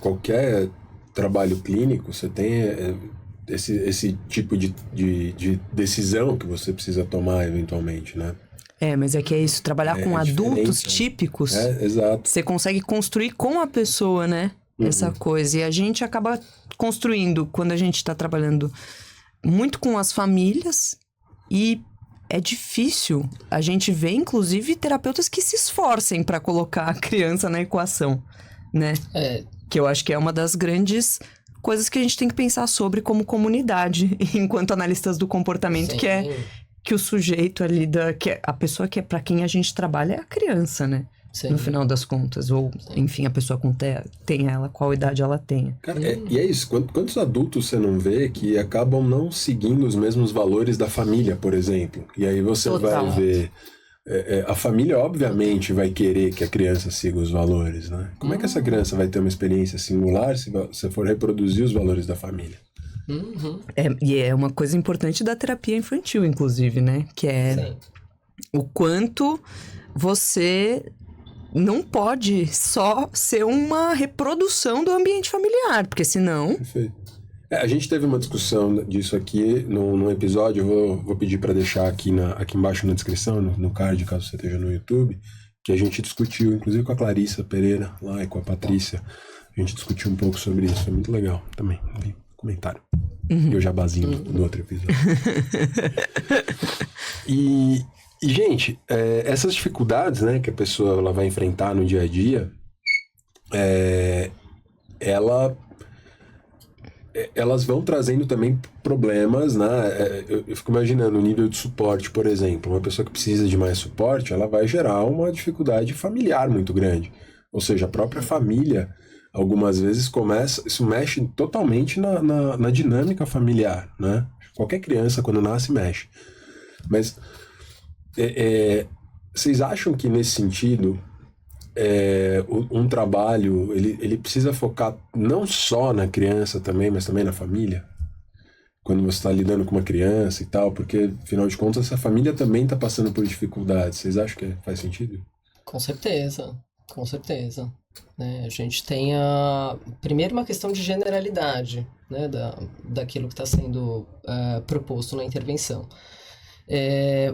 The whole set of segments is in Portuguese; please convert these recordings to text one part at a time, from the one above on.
qualquer trabalho clínico, você tem esse tipo de decisão que você precisa tomar eventualmente, né? Mas é que é isso, trabalhar com adultos típicos, exato. Você consegue construir com a pessoa, né? Essa coisa. E a gente acaba construindo, quando a gente tá trabalhando muito com as famílias, e é difícil. A gente vê, inclusive, terapeutas que se esforcem para colocar a criança na equação, né? Que eu acho que é uma das grandes coisas que a gente tem que pensar sobre como comunidade, enquanto analistas do comportamento, Sim. que é que o sujeito ali, a pessoa que é para quem a gente trabalha é a criança, né? Sim. No final das contas, ou enfim, a pessoa com tem ela, qual idade ela tenha. Cara, e é isso, quantos adultos você não vê que acabam não seguindo os mesmos valores da família, por exemplo? E aí você vai ver... a família, obviamente, vai querer que a criança siga os valores, né? Como é que essa criança vai ter uma experiência singular se você for reproduzir os valores da família? E é uma coisa importante da terapia infantil, inclusive, né? Que é o quanto você não pode só ser uma reprodução do ambiente familiar, porque senão... Perfeito. A gente teve uma discussão disso aqui num episódio, eu vou pedir para deixar aqui embaixo na descrição, no card, caso você esteja no YouTube, que a gente discutiu, inclusive com a Clarissa Pereira lá e com a Patrícia, a gente discutiu um pouco sobre isso, foi muito legal também, comentário. E o jabazinho do outro episódio. E gente, essas dificuldades, né, que a pessoa ela vai enfrentar no dia a dia, elas vão trazendo também problemas, né? Eu fico imaginando o nível de suporte, por exemplo. Uma pessoa que precisa de mais suporte, ela vai gerar uma dificuldade familiar muito grande. Ou seja, a própria família, algumas vezes, isso mexe totalmente na dinâmica familiar, né? Qualquer criança, quando nasce, mexe. Mas vocês acham que, nesse sentido... um trabalho, ele precisa focar não só na criança também, mas também na família? Quando você está lidando com uma criança e tal, porque, afinal de contas, essa família também está passando por dificuldades. Vocês acham que faz sentido? Com certeza. Né? A gente tem primeiro uma questão de generalidade, né? daquilo que está sendo proposto na intervenção.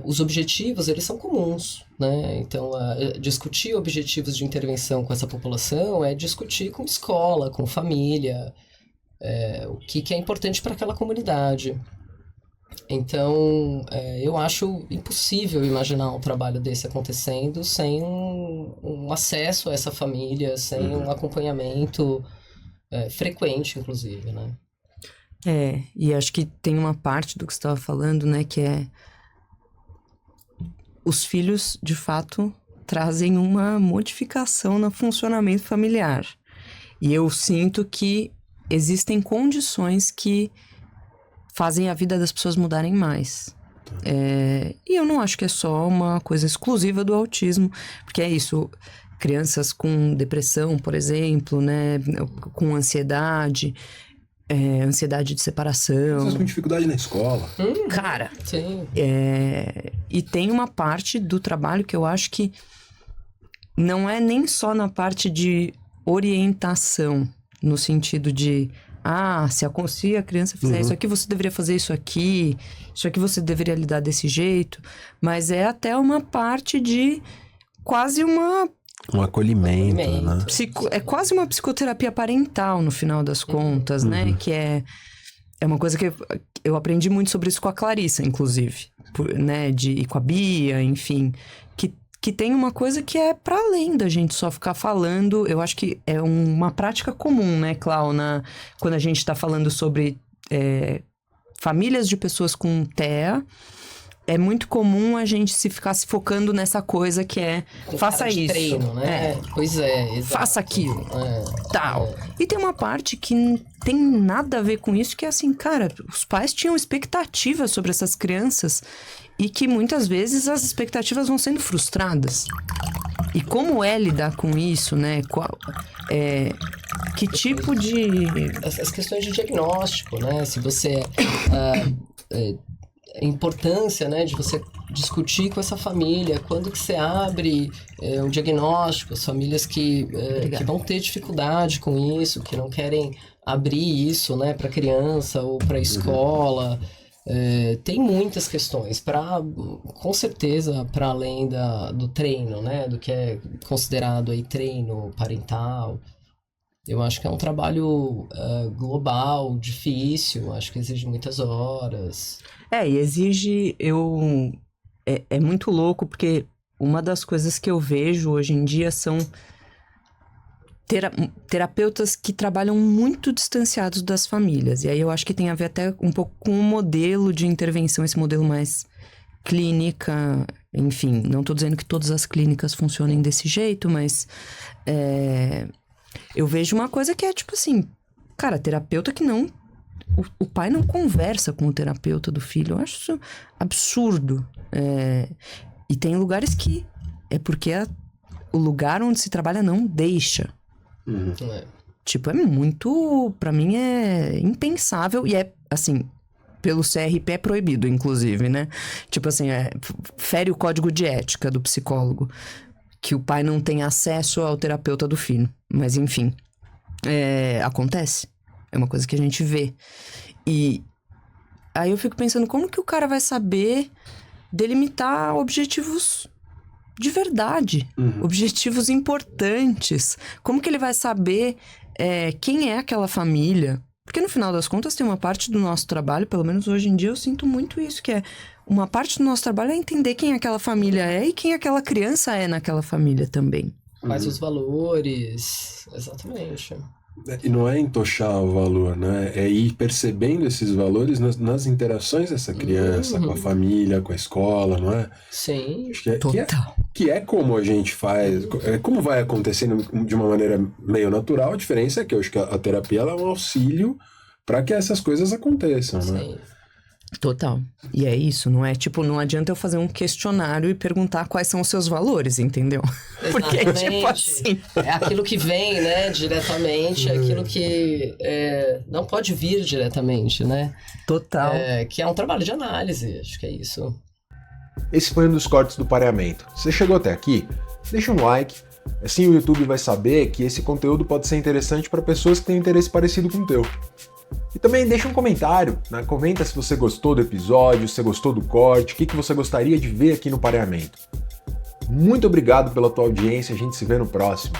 Os objetivos, eles são comuns, né? Então, discutir objetivos de intervenção com essa população é discutir com escola, com família, o que é importante para aquela comunidade. Então, eu acho impossível imaginar um trabalho desse acontecendo sem um acesso a essa família, sem um acompanhamento frequente, inclusive, né? E acho que tem uma parte do que você estava falando, né, que é os filhos, de fato, trazem uma modificação no funcionamento familiar. E eu sinto que existem condições que fazem a vida das pessoas mudarem mais. E eu não acho que é só uma coisa exclusiva do autismo, porque é isso, crianças com depressão, por exemplo, né, com ansiedade de separação. Pessoas com dificuldade na escola. Cara, Sim. E tem uma parte do trabalho que eu acho que não é nem só na parte de orientação, no sentido de, se a criança fizer isso aqui, você deveria fazer isso aqui você deveria lidar desse jeito, mas é até uma parte de quase um acolhimento, né? É quase uma psicoterapia parental, no final das contas, né? Que é uma coisa que eu aprendi muito sobre isso com a Clarissa, inclusive. Né? E com a Bia, enfim. Que tem uma coisa que é para além da gente só ficar falando. Eu acho que é uma prática comum, né, Clau? Quando a gente tá falando sobre famílias de pessoas com TEA, é muito comum a gente ficar se focando nessa coisa que faça isso. Treino, né? Pois exato. Faça aquilo. Tal. E tem uma parte que não tem nada a ver com isso, que é assim, cara, os pais tinham expectativas sobre essas crianças e que muitas vezes as expectativas vão sendo frustradas. E como é lidar com isso, né? Que tipo de... As questões de diagnóstico, né? Se você... a importância, né, de você discutir com essa família, quando que você abre um diagnóstico, as famílias que vão ter dificuldade com isso, que não querem abrir isso, né, para criança ou para escola. Tem muitas questões, com certeza, para além do treino, né, do que é considerado aí treino parental. Eu acho que é um trabalho global, difícil, acho que exige muitas horas. E exige... É muito louco, porque uma das coisas que eu vejo hoje em dia são terapeutas que trabalham muito distanciados das famílias. E aí eu acho que tem a ver até um pouco com o modelo de intervenção, esse modelo mais clínica. Enfim, não estou dizendo que todas as clínicas funcionem desse jeito, mas eu vejo uma coisa que é tipo assim, cara, terapeuta que não... O pai não conversa com o terapeuta do filho. Eu acho isso absurdo. E tem lugares que é porque o lugar onde se trabalha não deixa. Tipo, é muito... Pra mim é impensável. E assim, pelo CRP é proibido, inclusive, né? Tipo assim, fere o código de ética do psicólogo. Que o pai não tem acesso ao terapeuta do filho. Mas enfim, acontece. É uma coisa que a gente vê. E aí eu fico pensando, como que o cara vai saber delimitar objetivos de verdade? Objetivos importantes. Como que ele vai saber quem é aquela família? Porque no final das contas tem uma parte do nosso trabalho, pelo menos hoje em dia eu sinto muito isso, que uma parte do nosso trabalho é entender quem aquela família é e quem aquela criança é naquela família também. Quais os valores, exatamente. E não é entochar o valor, né? É ir percebendo esses valores nas interações dessa criança, com a família, com a escola, não é? Sim. Acho que Total. Que é como a gente faz, como vai acontecendo de uma maneira meio natural. A diferença é que eu acho que a terapia ela é um auxílio para que essas coisas aconteçam, né? Sim. Total. E é isso, não é? Tipo, não adianta eu fazer um questionário e perguntar quais são os seus valores, entendeu? Porque, tipo assim... É aquilo que vem, né, diretamente, é aquilo que não pode vir diretamente, né? Total. Que é um trabalho de análise, acho que é isso. Esse foi um dos cortes do Pareamento. Se você chegou até aqui, deixa um like, assim o YouTube vai saber que esse conteúdo pode ser interessante para pessoas que têm interesse parecido com o teu. E também deixa um comentário, né? Comenta se você gostou do episódio, se você gostou do corte, o que você gostaria de ver aqui no Pareamento. Muito obrigado pela tua audiência, a gente se vê no próximo.